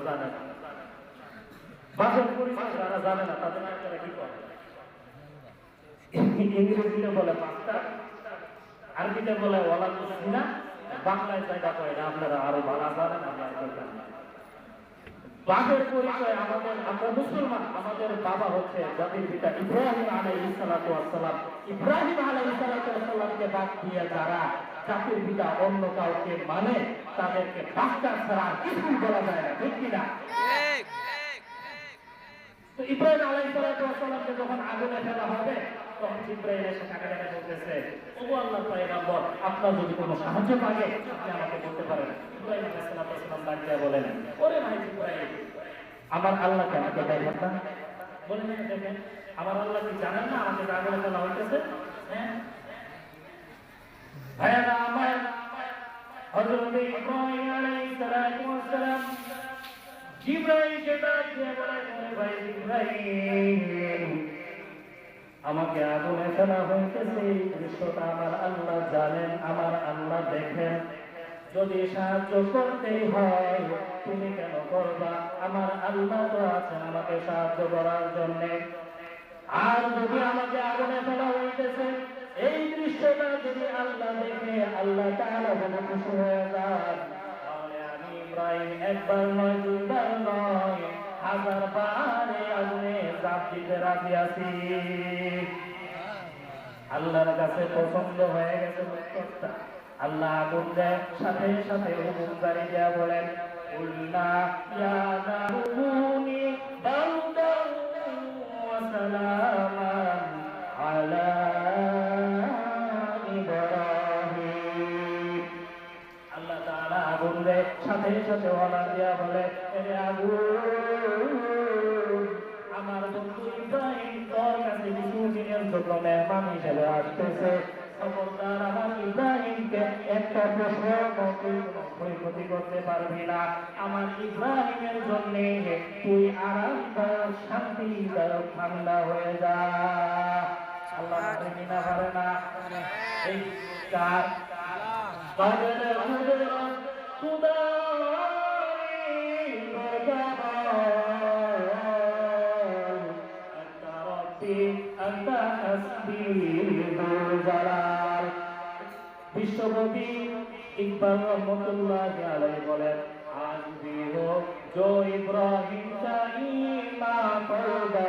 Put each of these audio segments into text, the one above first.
জানে না। বাপের পরিচয় যারা জানে না তাদের আপনারা কি করে? ইংরেজিতে বলে মাস্টার, আরবিতে বলে ওয়ালা কুসিনা, বাংলায় যেটা কয় না আপনারা আরো ভালো জানেন, আমরা জানি না। বাপের পরিচয় আমাদের, আমরা মুসলমান, আমাদের বাবা হচ্ছে জাতির পিতা ইব্রাহিম আলাইহিস সালাতু ওয়াস সালাম। ইব্রাহিম আলাইহিস সালাতু ওয়াস সালামকে বাদ দিয়ে যারা জাতির পিতা অন্য কাউকে মানে তাদেরকে বাচ্চা ছাড়া কিছু বলা যায় না, ঠিক কিনা? তো ইব্রাহিম আলাইহিস সালাতু ওয়াস সালামকে যখন আগুনে ফেলা হবে তখন জিবরাইল এসে কাটাকাটি করতেছে, ওগো আল্লাহর পয়গম্বর, আপনার যদি কোনো সাহায্য লাগে আপনি আমাকে বলতে পারেন। ইব্রাহিম আলাইহিস সালাতু ওয়াস সালাম ডাক দিয়ে বলেন, ওরে ভাই জিবরাইল, আমার আল্লাহকে আমাকে দেখেন না? বলেন না, দেখেন আমার আল্লাহ কি জানেন না আমাকে আগুনে ফেলা হইতেছে? হ্যাঁ ভাইরা আমার, হযরত ইব্রাহিম আলাইহিস সালাতু ওয়াস সালাম জিবরাইলকে ডাক দিয়ে বলেন, ওরে ভাই জিবরাইল, আমাকে আগুনে ফেলা হইতেছে, এই দৃশ্যটা আমার আল্লাহ জানেন, আমার আল্লাহ দেখেন, যদি সাহায্য করতেই হয় তুমি কেন করবা? আমার আল্লাহ তো আছেন আমাকে সাহায্য করার জন্য। আর যদি আমাকে আগুনে ফেলা হইতেছে এই দৃশ্যটা যদি আল্লাহ দেখে আল্লাহ তাআলা যেন খুশি হয়ে যান, তাহলে আমি ইব্রাহিম একবার নয়, দুইবার নয়, 1000 বার আগুনে ঝাঁপ দিতে রাজি আছি। আল্লাহর কাছে পছন্দ হয়ে গেছে উত্তরটা। আল্লাহ আগুন দেয়, সাথে সাথে হুকুম জারি দেয়া বলেন, উল্লা ইয়া নারুনি বারদান ওয়া সালামান আলা ইব্রাহিম। আল্লাহ তাআলা আগুন দেয়, সাথে সাথে ওয়ালা দেয়া বলে, এরে আগুন, আমার বন্ধু ইব্রাহিম তোর কাছে কিছুদিনের জন্য মেহমান হিসেবে আসতেছে, খবরদার আমার ইব্রাহিমকে একটা প্রশ্ন ক্ষতি করতে পারবি না। আমার ইব্রাহিমের জন্য তুই আরামদায়ক, শান্তিদায়ক, ঠান্ডা হয়ে যা। আল্লাহ না পারে না? এই চার বিশ্বকবি ইকবাল রহমতুল্লাহ আলাইহি বলেন, আজ भी हो जो इब्राहिम का ईमान पैदा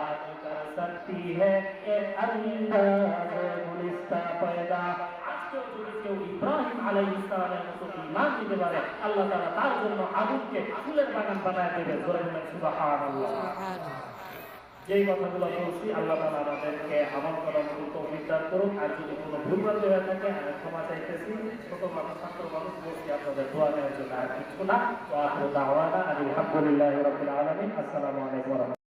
आज कर सकती है ये अल्लाह गुलिस्तान पैदा। আজকেও যদি কেউ ইব্রাহিম আলাইহিস সালামের মতো ঈমান দিতে পারে, আল্লাহ তাআলা তার জন্য আগুনকে ফুলের বাগান বানায় দেবে। জোরে বলেন সুবহানাল্লাহ। যেই কথাগুলো বলছি আল্লাহ তাআলা আমাদেরকে আমল করার মতো তৌফিক দান করুন। আর যদি কোনো ভুল ভ্রান্তি হয়ে থাকে আমি ক্ষমা চাইতেছি। ছোট মানুষ, ছাত্র মানুষ বলছি আপনাদের দোয়া নেওয়ার জন্য, আর কিছু না। ওয়া আখিরু দাওয়ানা আলহামদুলিল্লাহি রাব্বিল আলামিন। আসসালামু আলাইকুম।